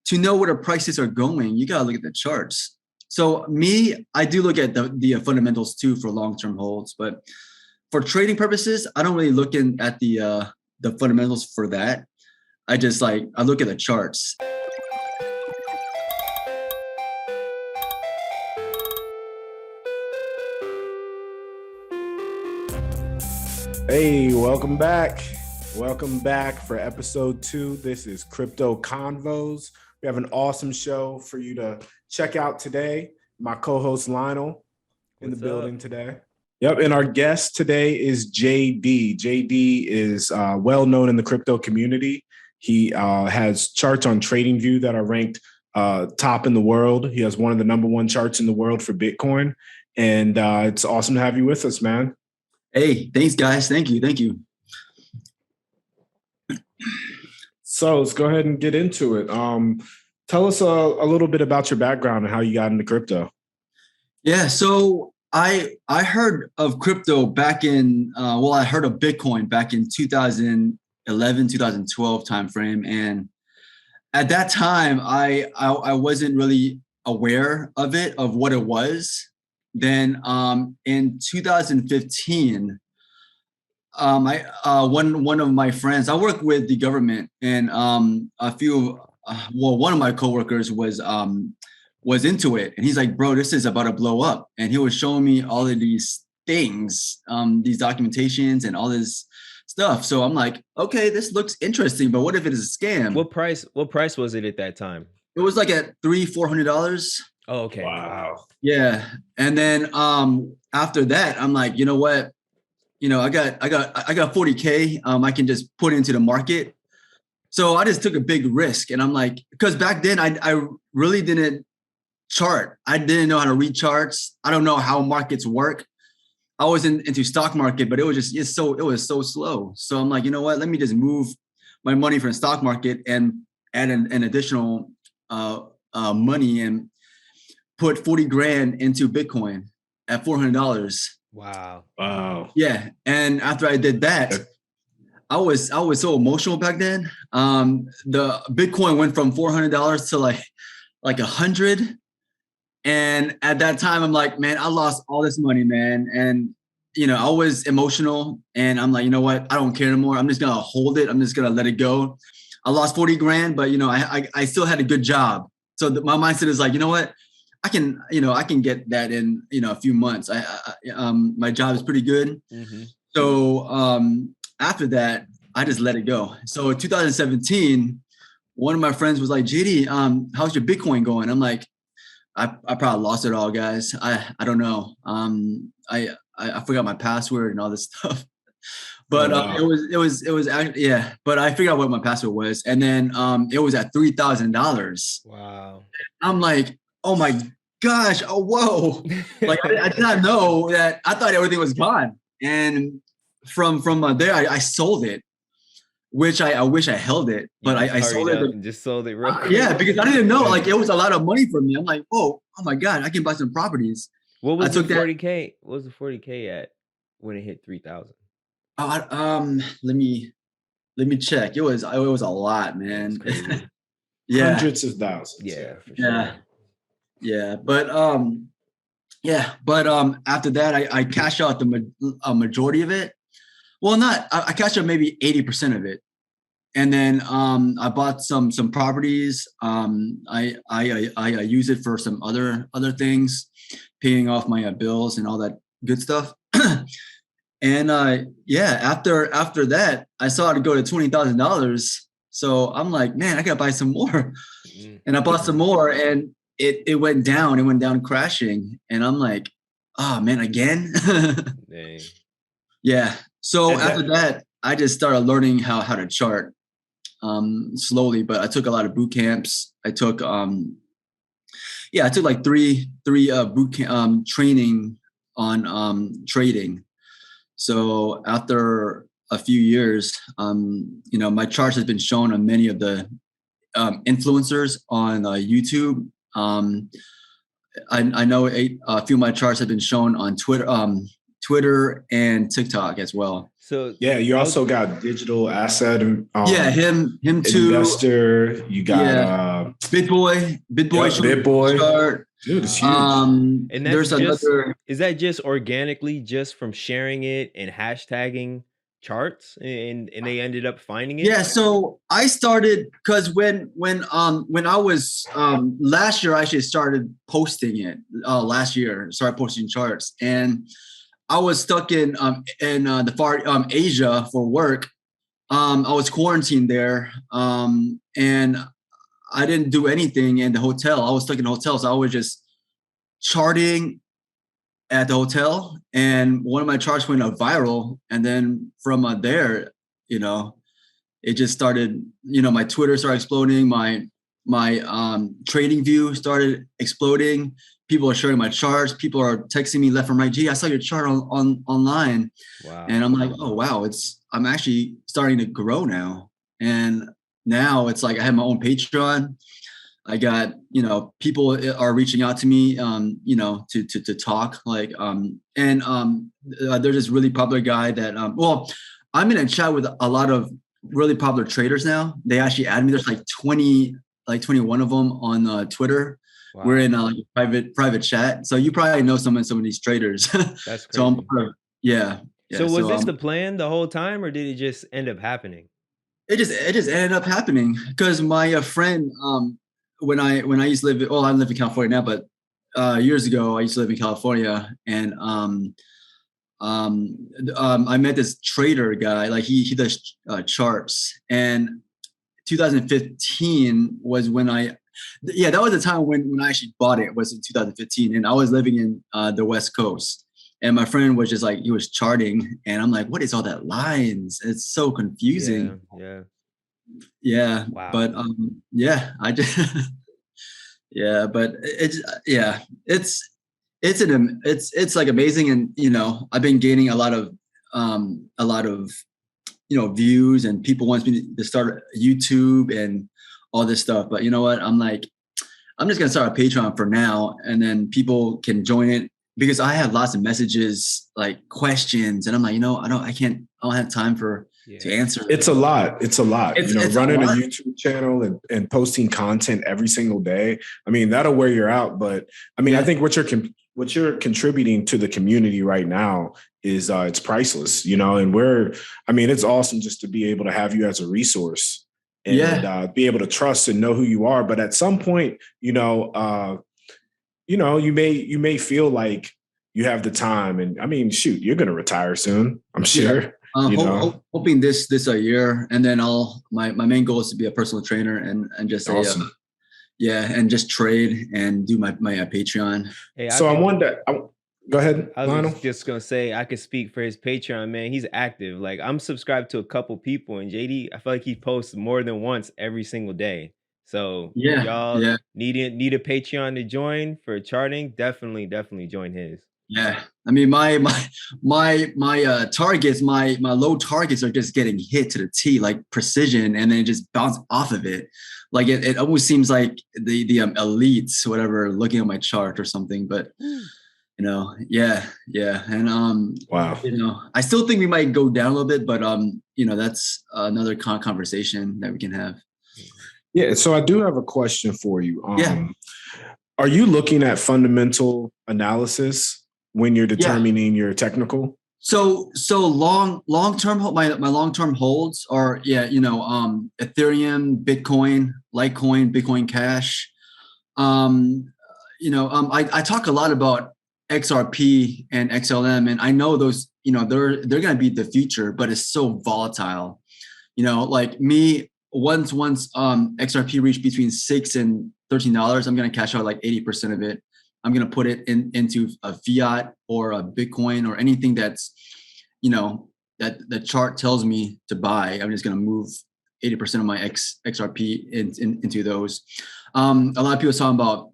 to know where the prices are going, you got to look at the charts. So I do look at the fundamentals too for long-term holds, but for trading purposes, I don't really look at the fundamentals for that. I look at the charts. Hey, welcome back. Welcome back for episode 2. This is Crypto Convos. We have an awesome show for you to check out today. My co-host Lionel in the building today. Yep, and our guest today is JayDee. JayDee is well known in the crypto community. He has charts on TradingView that are ranked top in the world. He has one of the number one charts in the world for Bitcoin. And it's awesome to have you with us, man. Hey, thanks, guys. Thank you. So let's go ahead and get into it. Tell us a little bit about your background and how you got into crypto. Yeah, so I heard of crypto back in, I heard of Bitcoin back in 2011, 2012 timeframe. And at that time, I wasn't really aware of what it was. Then in 2015, one of my friends, I work with the government, and one of my coworkers was into it, and he's like, "Bro, this is about to blow up," and he was showing me all of these things, these documentations and all this stuff. So I'm like, okay, this looks interesting, but what if it is a scam? What price was it at that time? It was like at $300-$400. Oh, okay. Wow. Yeah. And then after that, I'm like, you know what? I got $40K I can just put into the market. So I just took a big risk. And I'm like, because back then I really didn't chart. I didn't know how to read charts. I don't know how markets work. I was into stock market, but it was so slow. So I'm like, you know what? Let me just move my money from the stock market and add an additional money and put 40 grand into Bitcoin at $400. Wow. Yeah. And after I did that, I was so emotional back then. The Bitcoin went from $400 to like 100. And at that time, I'm like, man, I lost all this money, man. And, I was emotional, and I'm like, you know what? I don't care anymore. I'm just going to hold it. I'm just going to let it go. I lost 40 grand, but I still had a good job. So my mindset is like, you know what? I can get that in, a few months. My job is pretty good. Mm-hmm. So after that, I just let it go. So in 2017, one of my friends was like, JayDee, how's your Bitcoin going? I'm like, I probably lost it all, guys. I don't know. I forgot my password and all this stuff. But it was actually, yeah. But I figured out what my password was, and then it was at $3,000. Wow. I'm like, oh my gosh, oh whoa! Like I did not know that. I thought everything was gone, and from there I sold it, which I wish I held it, but I sold it. And just sold it real quick. Yeah, because I didn't know like it was a lot of money for me. I'm like, oh my god, I can buy some properties. What was the 40K? What was the 40K at when it hit 3,000? Let me check. It was a lot, man. Yeah, hundreds of thousands. Yeah, for sure. Yeah, but after that, I cashed out a majority of it. Well, I cashed out maybe 80% of it, and then I bought some properties. I use it for some other things, paying off my bills and all that good stuff. And after that, I saw it go to $20,000. So I'm like, man, I gotta buy some more. And I bought some more, and it went down. It went down crashing, and I'm like, oh man, again. Dang. Yeah. So after that, I just started learning how to chart slowly. But I took a lot of boot camps. I took like three boot camp training on trading. So after a few years, my charts has been shown on many of the influencers on YouTube. I know a few of my charts have been shown on Twitter and TikTok as well. So yeah, you also got digital asset. Him too. Investor. You got BitBoy, BitBoy. chart. Dude, it's huge. And that's There's another. is that just organically just from sharing it and hashtagging charts and they ended up finding it? Yeah, so I started because when I was last year, I actually started posting it. Last year, started posting charts, and I was stuck in the far Asia for work. I was quarantined there, and I didn't do anything in the hotel. I was stuck in the hotel, so I was just charting at the hotel, and one of my charts went up viral, and then from there, it just started. My Twitter started exploding. My trading view started exploding. People are sharing my charts. People are texting me left and right. Gee, I saw your chart on online. Wow. And I'm like, oh wow, I'm actually starting to grow now. And now it's like I have my own Patreon. I got, people are reaching out to me, to talk. Like, there's this really popular guy that, I'm in a chat with a lot of really popular traders now. They actually add me. There's like 21 of them on Twitter. Wow. We're in a private chat. So you probably know some of these traders. That's crazy. So yeah. So was this the plan the whole time, or did it just end up happening? It just ended up happening because my friend, when I used to live, I live in California now, but years ago I used to live in California, and I met this trader guy. Like he does charts, and 2015 was when that was the time when I actually bought it. Was in 2015, and I was living in the West Coast. And my friend was just like, he was charting, and I'm like, what is all that lines? It's so confusing. Yeah. Wow. But I just but it's like amazing, and I've been gaining a lot of views, and people want me to start YouTube and all this stuff. But you know what? I'm like, I'm just gonna start a Patreon for now, and then people can join it. Because I have lots of messages, like questions, and I'm like, I don't have time to answer. It's a lot. It's running a YouTube channel and posting content every single day. I mean, that'll wear you out. But I mean, I think what you're contributing to the community right now is it's priceless, and it's awesome just to be able to have you as a resource and be able to trust and know who you are. But at some point, you may feel like you have the time, and I mean, shoot, you're going to retire soon, I'm sure. Hoping this a year, and then my main goal is to be a personal trainer and just awesome. And just trade and do my Patreon. Hey, go ahead. I was just gonna say I could speak for his Patreon, man. He's active. Like, I'm subscribed to a couple people, and JayDee, I feel like he posts more than once every single day. So y'all need a Patreon to join for charting, definitely join his. Yeah. I mean, my targets, my low targets are just getting hit to the T, like precision, and then it just bounce off of it. Like it almost seems like the elites, whatever, looking at my chart or something. But And wow. I still think we might go down a little bit, but that's another conversation that we can have. Yeah. So I do have a question for you. Are you looking at fundamental analysis when you're determining your technical? So long term, my long term holds are Ethereum, Bitcoin, Litecoin, Bitcoin Cash. I talk a lot about XRP and XLM, and I know those they're gonna be the future, but it's so volatile. Like me, once XRP reached between $6 and $13, I'm gonna cash out like 80% of it. I'm gonna put it into a fiat or a Bitcoin or anything that's that the chart tells me to buy. I'm just gonna move 80% of my XRP into those. A lot of people talking about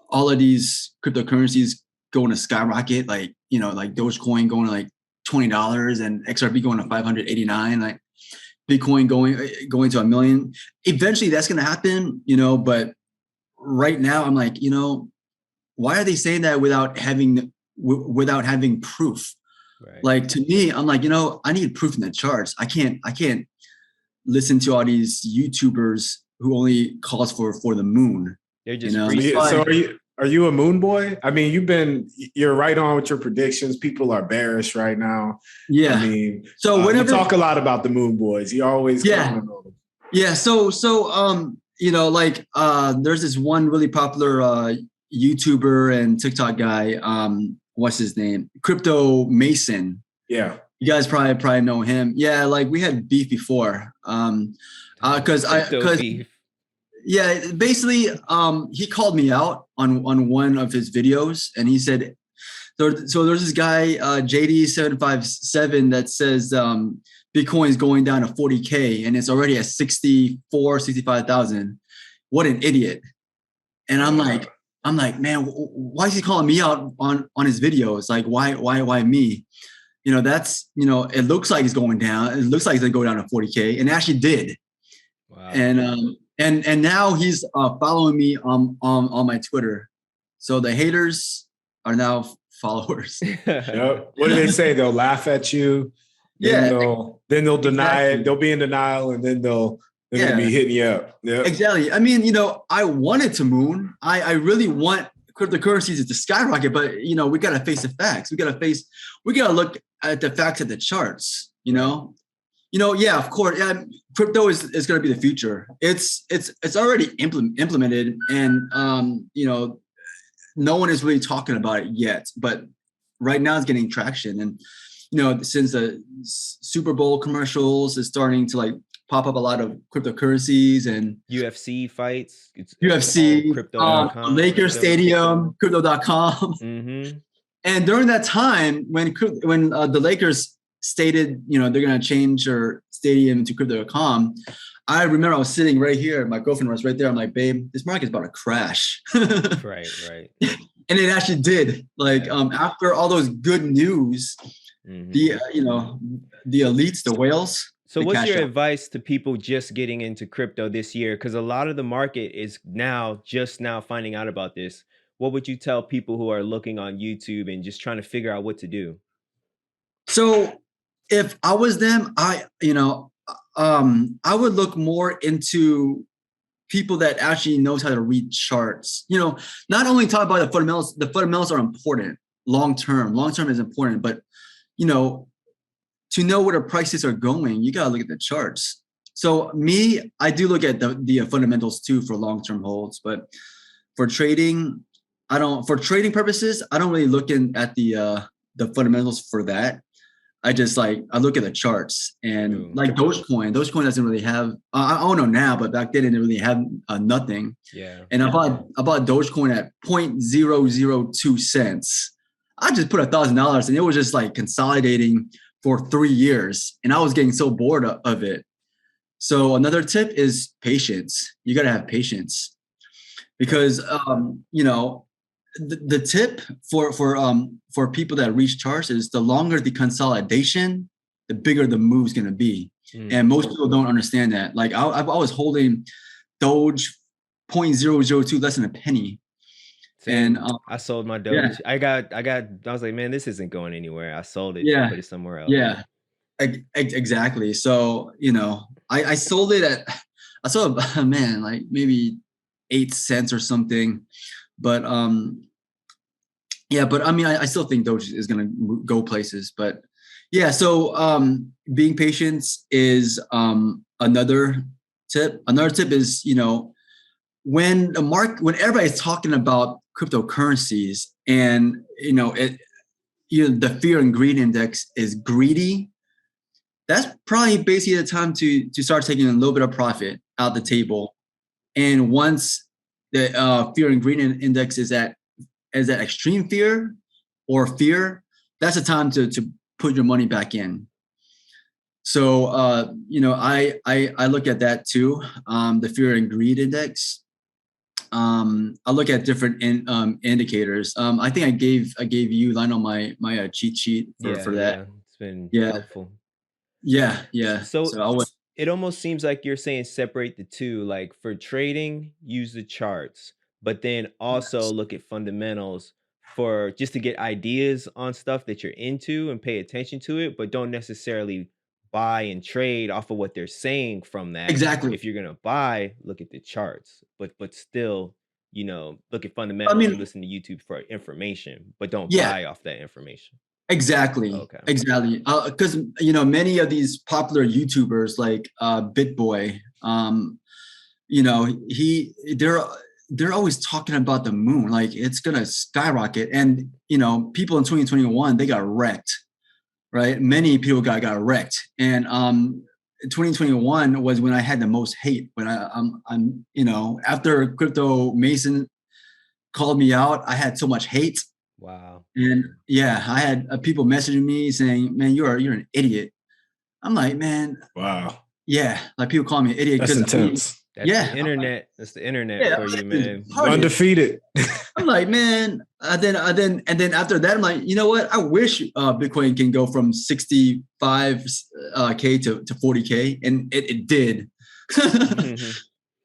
all of these cryptocurrencies going to skyrocket, like Dogecoin going to like $20 and XRP going to 589, like Bitcoin going to $1 million. Eventually that's going to happen, but right now I'm like, why are they saying that without having proof? Right. Like, to me, I'm like, I need proof in the charts. I can't listen to all these YouTubers who only calls for the moon. They're just So are you a moon boy? I mean, you're right on with your predictions. People are bearish right now. Yeah. I mean, so whenever you talk a lot about the moon boys. You always comment on them. Yeah. So like there's this one really popular YouTuber and TikTok guy. What's his name? Crypto Mason. Yeah. You guys probably know him. Yeah, like we had beef before. Beef. Yeah, basically, he called me out on one of his videos, and he said, so there's this guy, JayDee 757, that says Bitcoin is going down to 40K, and it's already at 65,000. What an idiot! And I'm like, man, why is he calling me out on his videos? Like, why me? That's, it looks like it's going down. It looks like it's gonna go down to 40K, and it actually did. Wow. And now he's following me on my Twitter. So the haters are now followers. Yep. What do they say? They'll laugh at you. Then they'll deny it. They'll be in denial, and then they'll be hitting you up. Yep. Exactly. I mean, I wanted to moon. I really want cryptocurrencies to skyrocket, but we gotta face the facts. We gotta look at the facts of the charts. Yeah, of course. Yeah, crypto is going to be the future. It's already implemented, and no one is really talking about it yet. But right now, it's getting traction, and since the Super Bowl commercials is starting to like pop up a lot of cryptocurrencies and UFC fights. It's UFC, Crypto.com, Lakers Stadium, Crypto.com, and during that time when the Lakers stated, they're going to change their stadium to Crypto.com. I remember I was sitting right here. My girlfriend was right there. I'm like, babe, this market's about to crash. Right. And it actually did. Like, after all those good news, the elites, the whales. So what's your advice to people just getting into crypto this year? Because a lot of the market is just now finding out about this. What would you tell people who are looking on YouTube and just trying to figure out what to do? So if I was them, I would look more into people that actually knows how to read charts. Not only talk about the fundamentals. The fundamentals are important. Long term is important, but to know where the prices are going, you gotta look at the charts. So I do look at the fundamentals too for long-term holds, but for trading, for trading purposes, I don't really look at the fundamentals for that. I look at the charts, and like Dogecoin doesn't really have, I don't know now, but back then it didn't really have nothing. Yeah. And I bought Dogecoin at 0.002 cents. I just put $1,000, and it was just like consolidating for 3 years, and I was getting so bored of it. So another tip is patience. You got to have patience, because the tip for people that reach charts is the longer the consolidation, the bigger the move is going to be. And most people don't understand that. Like I was holding Doge 0.002, less than a penny. And I sold my Doge. I was like, man, this isn't going anywhere. I sold it. Put it somewhere else. Yeah, exactly. So, I sold it man, like maybe 8 cents or something. But but I mean, I still think Doge is going to go places. But yeah, so being patient is another tip. Another tip is, when everybody's talking about cryptocurrencies, and the fear and greed index is greedy, that's probably basically the time to start taking a little bit of profit out the table. And once the fear and greed index is at extreme fear or fear, that's the time to put your money back in. So I look at that too, the fear and greed index. I look at different indicators. I think I gave you, Lionel, my cheat sheet for that. Yeah. It's been helpful. Yeah. So it almost seems like you're saying separate the two. Like for trading, use the charts, but then also look at fundamentals for just to get ideas on stuff that you're into and pay attention to it, but don't necessarily buy and trade off of what they're saying from that. Exactly. If you're gonna buy, look at the charts, but still, look at fundamentals and listen to YouTube for information, but don't buy off that information. Exactly. Okay. Exactly. Because many of these popular YouTubers like BitBoy, they're always talking about the moon, like it's gonna skyrocket, and people in 2021 they got wrecked, right? Many people got wrecked, and 2021 was when I had the most hate. When I'm after Crypto Mason called me out, I had so much hate. Wow. And I had people messaging me saying, "Man, you're an idiot." I'm like, man. Wow. Yeah, like people call me an idiot. That's intense. That's the internet. That's the internet for you, man. Undefeated. I'm like, man. And then after that, I'm like, you know what? I wish Bitcoin can go from 65K to 40K, and it did. Mm-hmm.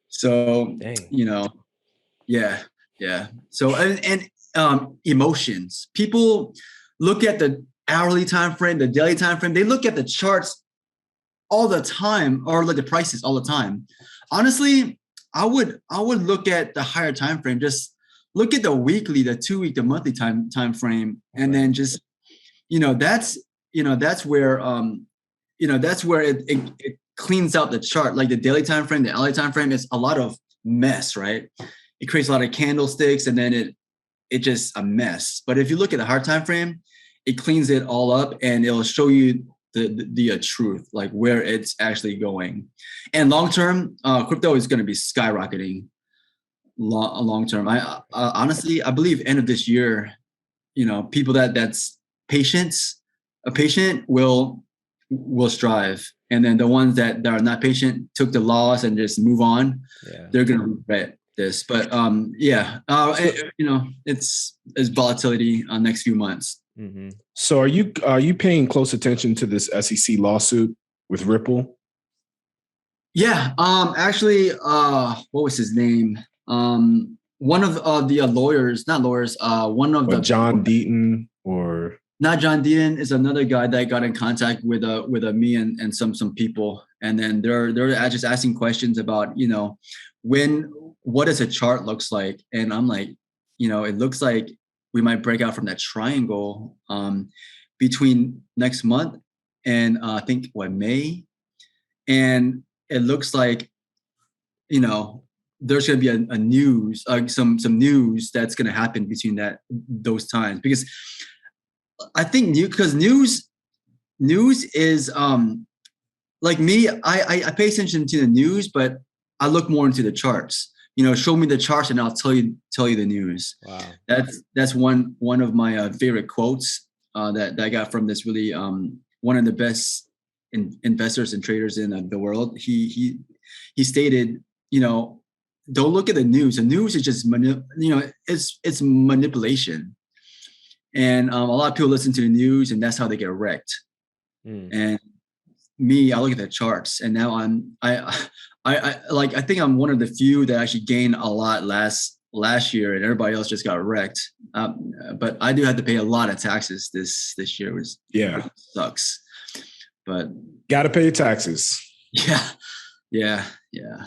So dang. Yeah. So and emotions. People look at the hourly time frame, the daily time frame. They look at the charts all the time, or like the prices all the time. Honestly, I would look at the higher time frame. Just look at the weekly, the 2 week, the monthly time frame, and then just that's where it cleans out the chart. Like the daily time frame, the hourly time frame is a lot of mess, right? It creates a lot of candlesticks, and then it just a mess. But if you look at the hard time frame, it cleans it all up, and it'll show you the truth, like where it's actually going. And long term, crypto is going to be skyrocketing. Long term, I honestly I believe end of this year, people that's patient will strive, and then the ones that are not patient, took the loss and just move on. They're going to regret this. But it's volatility on next few months. Mm-hmm. So are you paying close attention to this SEC lawsuit with Ripple? Yeah. Actually, what was his name? One of the lawyers, not lawyers. One of the John Deaton, or not John Deaton, is another guy that got in contact with me and some people, and then they're just asking questions about what does a chart looks like, and I'm like, it looks like we might break out from that triangle between next month and I think May, and it looks like there's going to be a news, some news that's going to happen between those times, because I think news is like me. I pay attention to the news, but I look more into the charts. Show me the charts and I'll tell you the news. Wow. That's one of my favorite quotes that I got from this really one of the best investors and traders in the world. He stated, don't look at the news. The news is just it's manipulation, and a lot of people listen to the news and that's how they get wrecked. And me, I look at the charts, and now I think I'm one of the few that actually gained a lot last year, and everybody else just got wrecked. But I do have to pay a lot of taxes this year, which sucks. But gotta pay your taxes. Yeah,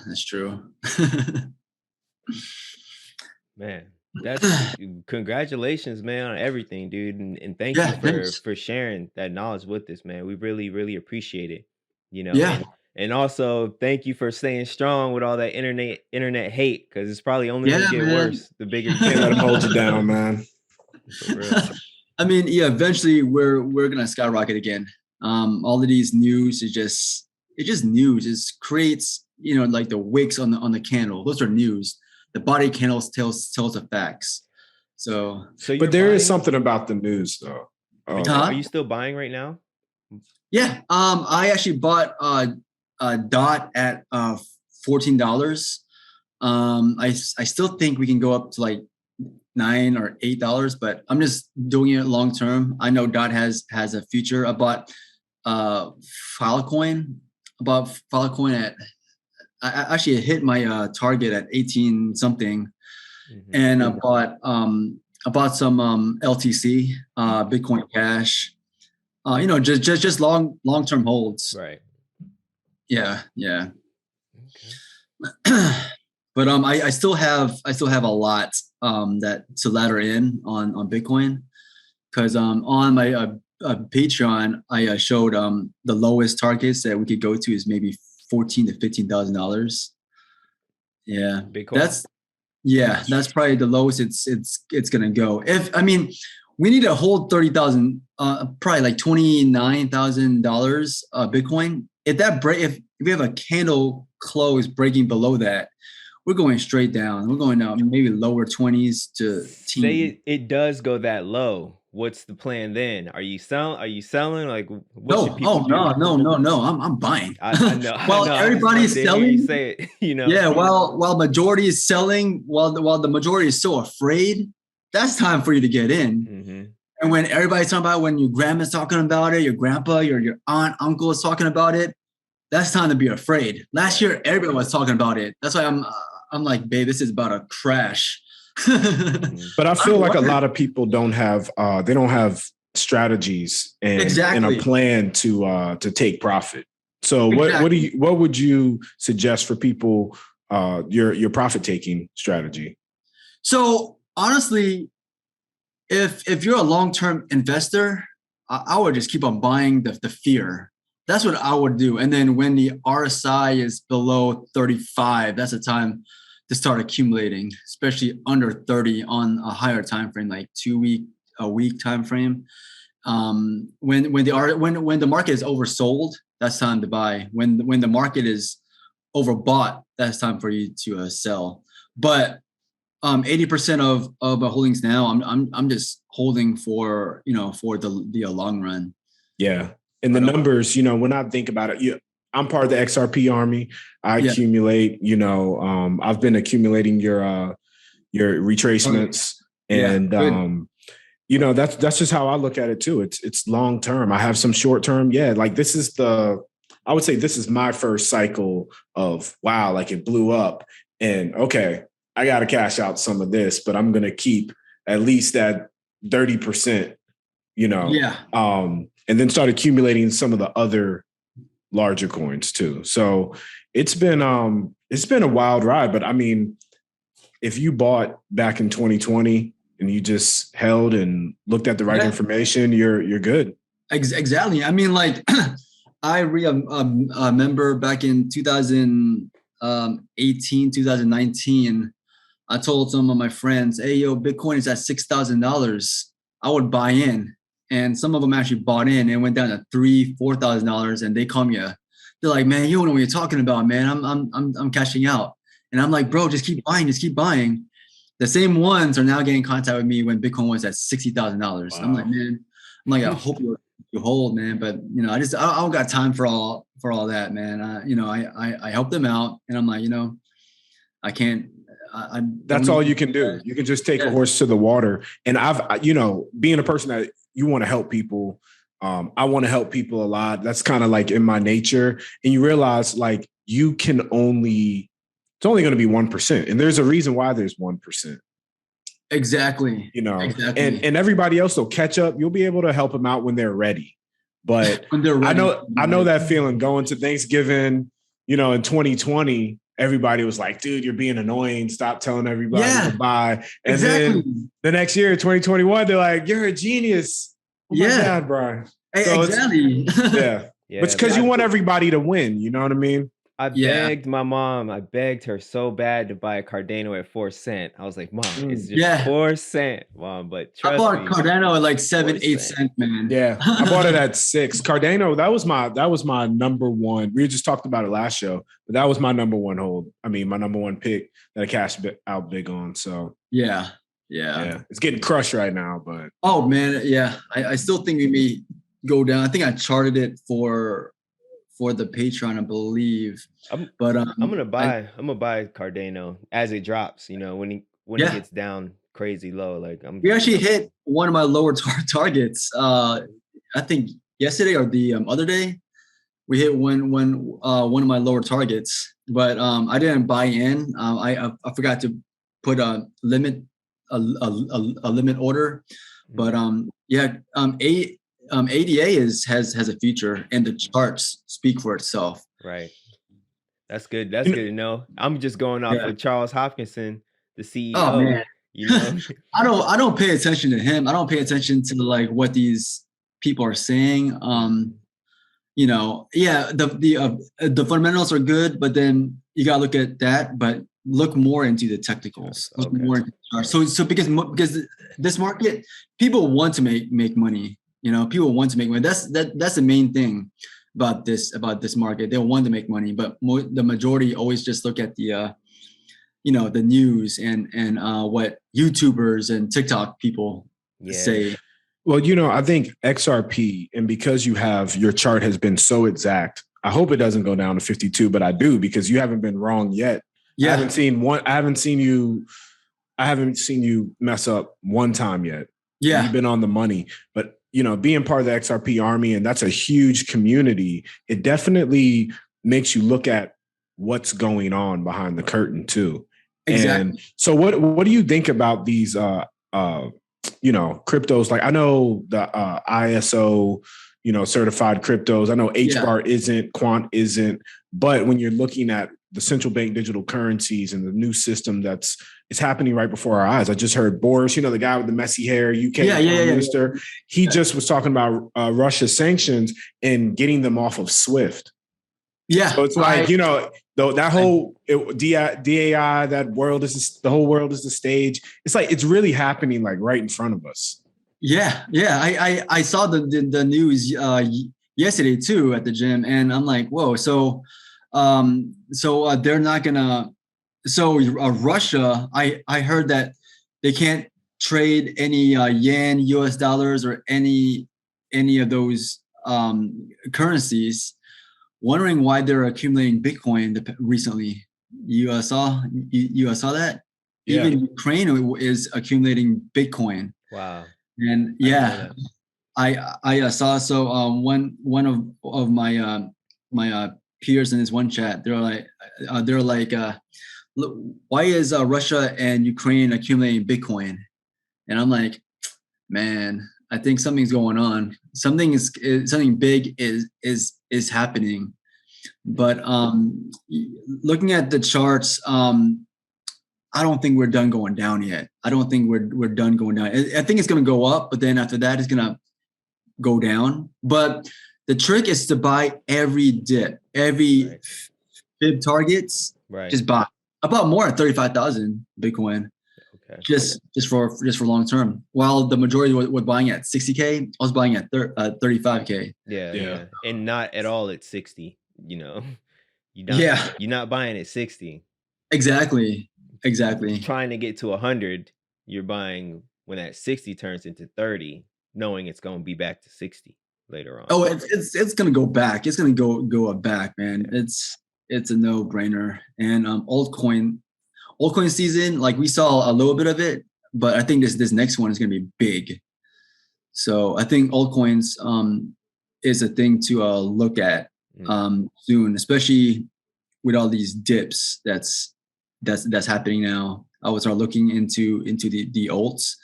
that's true. Man, that's congratulations, man, on everything, dude, and thank you for sharing that knowledge with us, man. We really, really appreciate it. And also thank you for staying strong with all that internet hate, because it's probably only gonna get worse the bigger you can't let them hold you down, man. For real. I mean, eventually we're gonna skyrocket again. All of these news is just news. It creates like the wicks on the candle. Those are news. The body candles tells the facts. So but there is something about the news though. Are you still buying right now? Yeah. I actually bought DOT at $14. I still think we can go up to like $9 or $8, but I'm just doing it long term. I know DOT has a future. I bought Filecoin. At I actually hit my target at 18 something, and I bought some LTC, Bitcoin Cash. just long-term holds. Right. Yeah. Okay. But I still have a lot that to ladder in on Bitcoin, because on my Patreon I showed the lowest targets that we could go to is maybe $14,000 to $15,000. Yeah, Bitcoin. That's probably the lowest it's gonna go. We need to hold 30,000, probably like $29,000 Bitcoin. If we have a candle close breaking below that, we're going straight down. We're going down maybe lower 20s to teens. Say it does go that low. What's the plan then? Are you selling? Like, what should people do? No. I'm buying. I know. While everybody's selling, you say it. Yeah. While majority is selling, while the majority is so afraid, that's time for you to get in. Mm-hmm. And when everybody's talking about it, when your grandma's talking about it, your grandpa, your aunt, uncle is talking about it, that's time to be afraid. Last year, everybody was talking about it. That's why I'm like, babe, this is about to crash. But I feel like a lot of people don't have strategies and a plan to take profit. So what would you suggest for people, your profit taking strategy? So honestly, if you're a long-term investor, I would just keep on buying the fear. That's what I would do. And then when the RSI is below 35, that's the time to start accumulating, especially under 30 on a higher time frame, like a week time frame. When the market is oversold, that's time to buy. When the market is overbought, that's time for you to sell. But 80% of my holdings now, I'm just holding for the long run. Yeah, and the numbers, when I think about it, I'm part of the XRP army. I accumulate, I've been accumulating your retracements, and that's just how I look at it too. It's long term. I have some short term. Yeah, like I would say this is my first cycle of wow, like it blew up, and okay, I got to cash out some of this, but I'm going to keep at least that 30%, and then start accumulating some of the other larger coins too. So it's been a wild ride, but if you bought back in 2020 and you just held and looked at the right information, you're good. Exactly. I remember back in 2018, 2019, I told some of my friends, hey, yo, Bitcoin is at $6,000. I would buy in. And some of them actually bought in and went down to $3,000, $4,000, and they call me they're like, man, you don't know what you're talking about, man. I'm cashing out. And I'm like, bro, just keep buying, The same ones are now getting in contact with me when Bitcoin was at $60,000. Wow. I'm like, I hope you hold, man. But I don't got time for all that, man. I help them out, and I'm like, I can't. That's all you can do. You can just take a horse to the water. And being a person that you want to help people, I want to help people a lot. That's kind of like in my nature. And you realize like it's only going to be 1%. And there's a reason why there's 1%. Exactly. Exactly. And everybody else will catch up. You'll be able to help them out when they're ready. But when they're ready. I know that feeling going to Thanksgiving, in 2020, everybody was like, dude, you're being annoying. Stop telling everybody to buy. And then the next year, 2021, they're like, you're a genius. Oh my God, Brian. So exactly. But it's because you want everybody to win. You know what I mean? I begged my mom. I begged her so bad to buy a Cardano at 4 cents. I was like, Mom, it's just 4 cents, Mom. But trust me, I bought Cardano at like 7-8 cents, man. Yeah, I bought it at 6. Cardano, that was my number one. We just talked about it last show, but that was my number one hold. My number one pick that I cashed out big on. So yeah, it's getting crushed right now. But oh man, yeah, I still think we may go down. I think I charted it for the Patreon, I believe. I'm gonna buy Cardano as it drops. When it gets down crazy low. We actually hit one of my lower targets. I think yesterday or the other day, we hit one of my lower targets. But I didn't buy in. I forgot to put a limit order. But ADA has a future, and the charts speak for itself. Right. That's good. That's good to know. I'm just going off of Charles Hopkinson, the CEO. Oh man, you know, I don't pay attention to him. I don't pay attention to like what these people are saying. You know, yeah, the fundamentals are good, but then you gotta look at that, but look more into the technicals. Look more into the charts. So because this market, people want to make money. You know, people want to make money. That's the main thing about this market. They want to make money, but the majority always just look at the you know, the news and what YouTubers and TikTok people say. Well, you know, I think XRP, and because your chart has been so exact, I hope it doesn't go down to 52, but I do, because you haven't been wrong yet. Yeah. I haven't seen you mess up one time yet. Yeah. You've been on the money, but you know, being part of the XRP army, and that's a huge community, it definitely makes you look at what's going on behind the curtain too. Exactly. And so what do you think about these you know, cryptos? Like I know the ISO, you know, certified cryptos. I know HBAR isn't, Quant isn't, but when you're looking at the central bank digital currencies and the new system it's happening right before our eyes. I just heard Boris, you know, the guy with the messy hair, UK minister, he just was talking about Russia's sanctions and getting them off of SWIFT. Yeah. So it's like, you know, that whole DAI, the whole world is the stage. It's like, it's really happening like right in front of us. Yeah. Yeah. I saw the news yesterday too at the gym, and I'm like, whoa. So they're not gonna, Russia, I heard that they can't trade any yen, US dollars, or any of those currencies. Wondering why they're accumulating Bitcoin recently. You saw that? Yeah. Even Ukraine is accumulating Bitcoin. Wow. And I saw. So one of my peers in this one chat, they're like, why is Russia and Ukraine accumulating Bitcoin? And I'm like, man, I think something's going on. Something big is happening. But looking at the charts, I don't think we're done going down yet. I don't think we're done going down. I think it's going to go up, but then after that, it's going to go down. But the trick is to buy every dip, every fib targets. Right. Just buy. I bought more at 35,000 Bitcoin. Okay. Just for long term. While the majority were buying at 60K, I was buying at 35K. Yeah. And not at all at 60. You know, you're not buying at 60. Exactly. You're trying to get to 100. You're buying when that 60 turns into 30, knowing it's going to be back to 60 later on. Oh, it's going to go back. It's going to go back, man. It's a no brainer. And altcoin season, like we saw a little bit of it, but I think this next one is going to be big. So I think altcoins is a thing to look at soon, especially with all these dips that's happening now. I would start looking into the alts,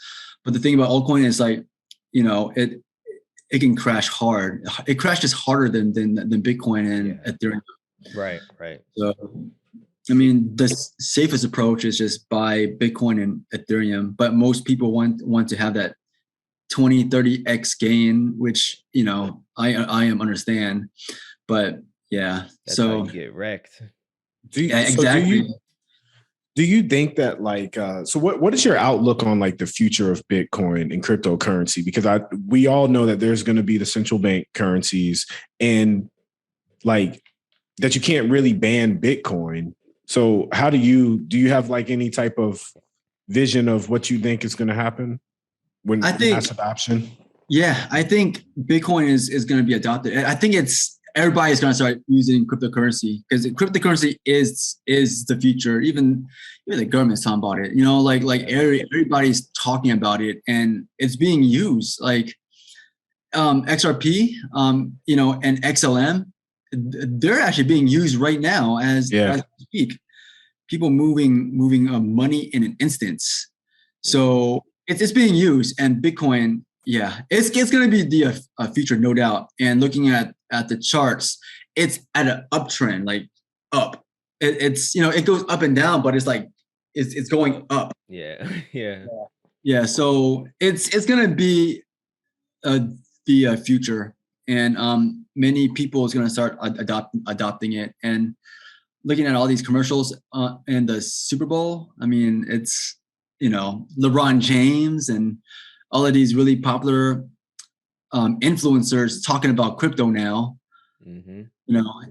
but the thing about altcoin is, like, you know, it can crash hard. It crashes harder than Bitcoin and Ethereum. Right. So, I mean, the safest approach is just buy Bitcoin and Ethereum, but most people want to have that 20-30x gain, which, you know, I understand. But yeah, that's how you get wrecked. Exactly. Do you think that, like, so what is your outlook on like the future of Bitcoin and cryptocurrency? Because we all know that there's going to be the central bank currencies, and like that you can't really ban Bitcoin. So how do you have like any type of vision of what you think is going to happen when mass adoption? Yeah, I think Bitcoin is going to be adopted. I think everybody's going to start using cryptocurrency, because cryptocurrency is the future. Even the government's talking about it. You know, like everybody's talking about it, and it's being used. Like XRP, you know, and XLM, they're actually being used right now as we speak. People moving money in an instance. So it's being used, and Bitcoin, Yeah, it's going to be the future, no doubt. And looking at the charts, it's at an uptrend, like up. It's it goes up and down, but it's like it's going up. Yeah. Yeah. So it's going to be the future, and many people is going to start adopting it. And looking at all these commercials in the Super Bowl, I mean, it's LeBron James and all of these really popular influencers talking about crypto now. Mm-hmm.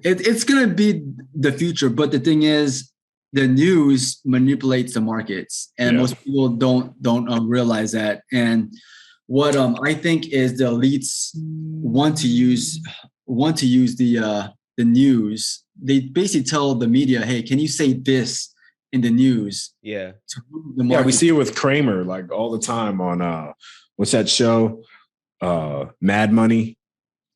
It's going to be the future. But the thing is, the news manipulates the markets, and most people don't realize that. And what I think is the elites want to use the news. They basically tell the media, "Hey, can you say this in the news?" Yeah. Yeah, we see it with Kramer like all the time on what's that show? Mad Money.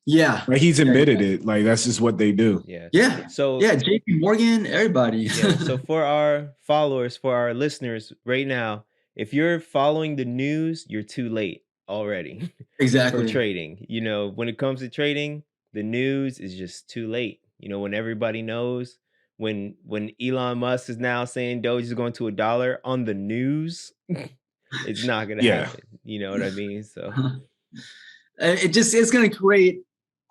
Yeah. Like he's admitted it. Like that's just what they do. Yeah. Yeah. So JP Morgan, everybody. Yeah. So for our followers, for our listeners right now, if you're following the news, you're too late already. Exactly. For trading. When it comes to trading, the news is just too late. When everybody knows, when Elon Musk is now saying Doge is going to $1 on the news, it's not gonna happen. You know what I mean? So it's gonna create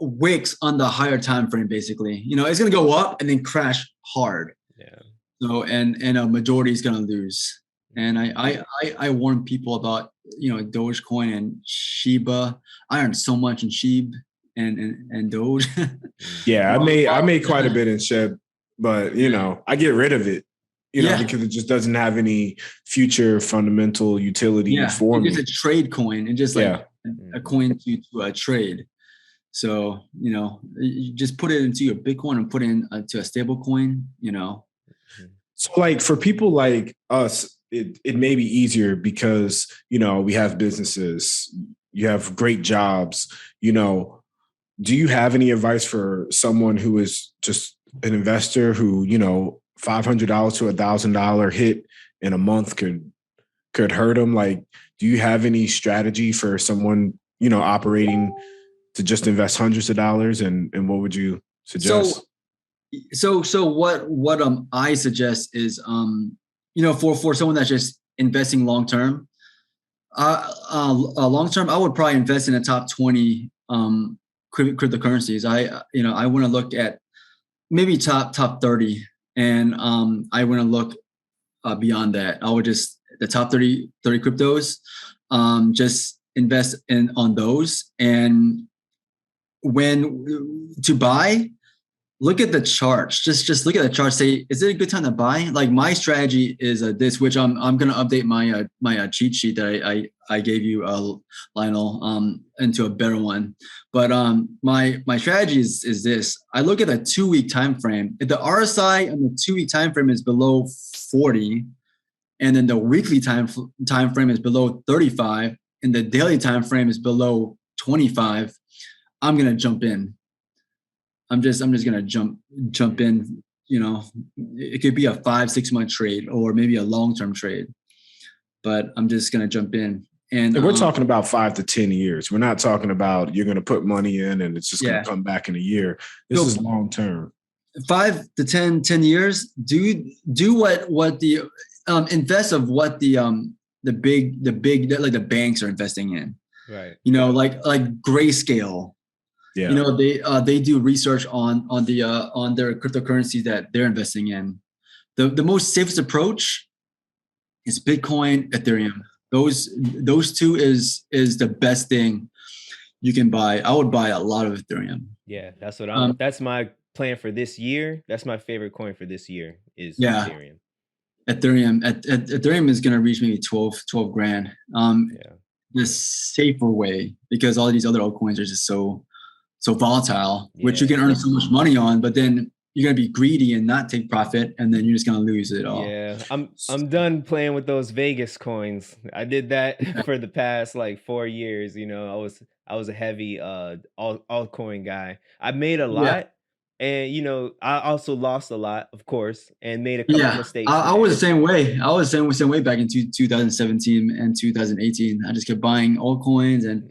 wicks on the higher time frame, basically. It's gonna go up and then crash hard. Yeah. So and a majority is gonna lose. And I warn people about Dogecoin and Shiba. I earned so much in Shib and Doge. Yeah, I made quite a bit in SHIB, but I get rid of it. Because it just doesn't have any future fundamental utility for me. It's a trade coin and just like a coin to trade. So, you just put it into your Bitcoin and put it into a stable coin, So like for people like us, it may be easier because, we have businesses, you have great jobs, do you have any advice for someone who is just an investor who, $500 to $1,000 hit in a month could hurt them? Like, do you have any strategy for someone, operating to just invest hundreds of dollars? And what would you suggest? So what I suggest is for someone that's just investing long term, I would probably invest in the top 20 cryptocurrencies. I want to look at maybe top 30. And I want to look beyond that. I would just the top 30 cryptos, just invest on those. And when to buy, look at the charts. Just look at the chart. Say, is it a good time to buy? Like my strategy is this, which I'm going to update my cheat sheet that I gave you, Lionel, into a better one. But my strategy is this. I look at a 2-week time frame. If the RSI on the 2-week time frame is below 40, and then the weekly time frame is below 35, and the daily time frame is below 25, I'm gonna jump in. I'm just gonna jump in. It could be a 5-6 month trade or maybe a long-term trade, but I'm just gonna jump in. And we're talking about 5 to 10 years. We're not talking about you're going to put money in and it's just going to come back in a year. This is long term. 5 to 10 years. Do what the invest of what the big like the banks are investing in. Right. Like Grayscale. Yeah. They do research on their cryptocurrency that they're investing in. The most safest approach is Bitcoin, Ethereum. Those two is the best thing you can buy. I would buy a lot of Ethereum. Yeah, that's what that's my plan for this year. That's my favorite coin for this year is Ethereum. Ethereum is going to reach maybe 12 grand. The safer way, because all of these other altcoins are just so volatile, which you can earn so much money on, but then you're gonna be greedy and not take profit, and then you're just gonna lose it all. Yeah, I'm done playing with those Vegas coins. I did that for the past like 4 years. I was a heavy altcoin guy. I made a lot, And I also lost a lot, of course, and made a couple mistakes. I was the same way. I was the same way back in 2017 and 2018. I just kept buying altcoins, and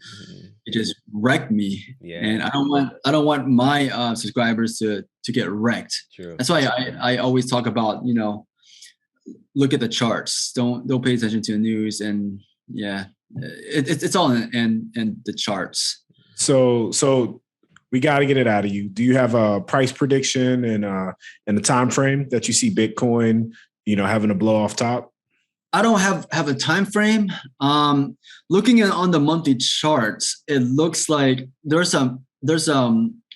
it just wrecked me. Yeah. And I don't want my subscribers to get wrecked. True. That's why I always talk about, look at the charts. Don't pay attention to the news, and it's all in the charts. So we got to get it out of you. Do you have a price prediction and a time frame that you see Bitcoin, having a blow off top? I don't have a time frame. Looking on the monthly charts, it looks like there's a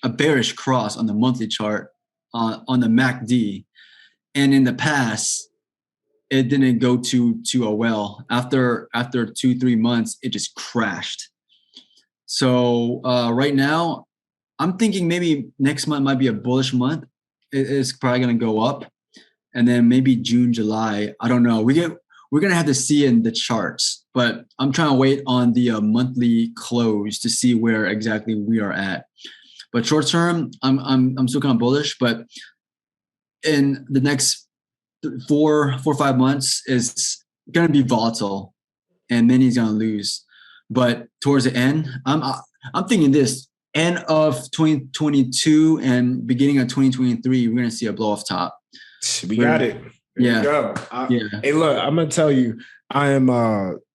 bearish cross on the monthly chart on the MACD, and in the past, it didn't go too well. After 2-3 months, it just crashed. So right now, I'm thinking maybe next month might be a bullish month. It's probably going to go up. And then maybe June, July, I don't know. We're going to have to see in the charts, but I'm trying to wait on the monthly close to see where exactly we are at. But short term, I'm still kind of bullish, but in the next 4 or 5 months, it's going to be volatile and many's going to lose. But towards the end, I'm thinking this. End of 2022 and beginning of 2023, we're going to see a blow off top. We got it. There we go. Hey, look, I'm going to tell you, I am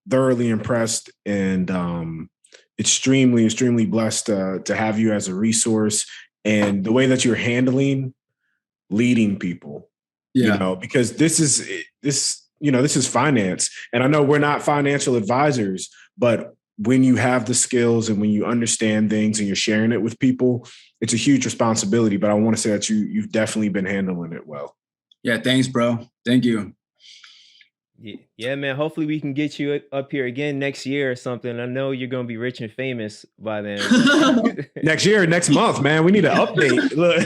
thoroughly impressed and extremely, extremely blessed to have you as a resource, and the way that you're handling leading people, because this is finance. And I know we're not financial advisors, but when you have the skills and when you understand things and you're sharing it with people, it's a huge responsibility. But I want to say that you've definitely been handling it well. Yeah, thanks, bro. Thank you. Yeah, man. Hopefully we can get you up here again next year or something. I know you're going to be rich and famous by then. Next year, next month, man. We need an update. Look.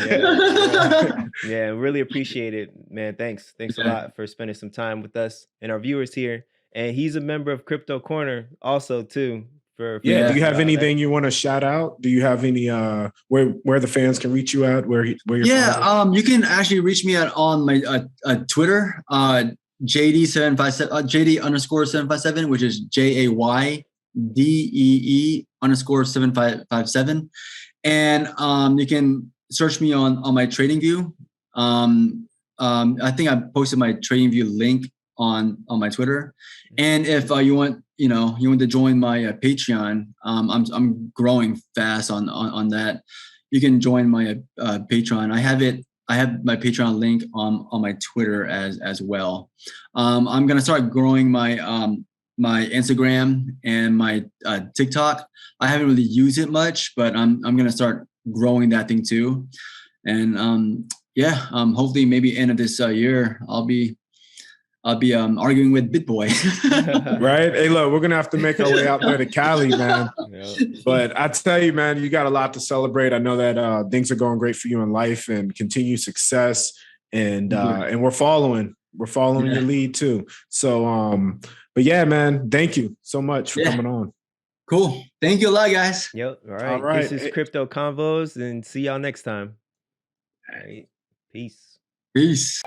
Yeah, really appreciate it, man. Thanks a lot for spending some time with us and our viewers here. And he's a member of Crypto Corner also too. Do you have anything you want to shout out? Do you have any where the fans can reach you at? Where you're you can actually reach me on my Twitter, JayDee757, JayDee_757, which is JayDee_757. And you can search me on my TradingView. I think I posted my TradingView link on my Twitter. And if you want to join my Patreon, I'm growing fast on that. You can join my Patreon. I have my Patreon link on my Twitter as well. I'm gonna start growing my my Instagram and my TikTok. I haven't really used it much, but I'm gonna start growing that thing too. And hopefully maybe end of this year I'll be arguing with BitBoy. Right? Hey, look, we're going to have to make our way out there to Cali, man. But I tell you, man, you got a lot to celebrate. I know that things are going great for you in life and continued success. And we're following your lead too. So, but yeah, man, thank you so much for coming on. Cool. Thank you a lot, guys. Yep. All right. This is Crypto Convos, and see y'all next time. All right. Peace. Peace.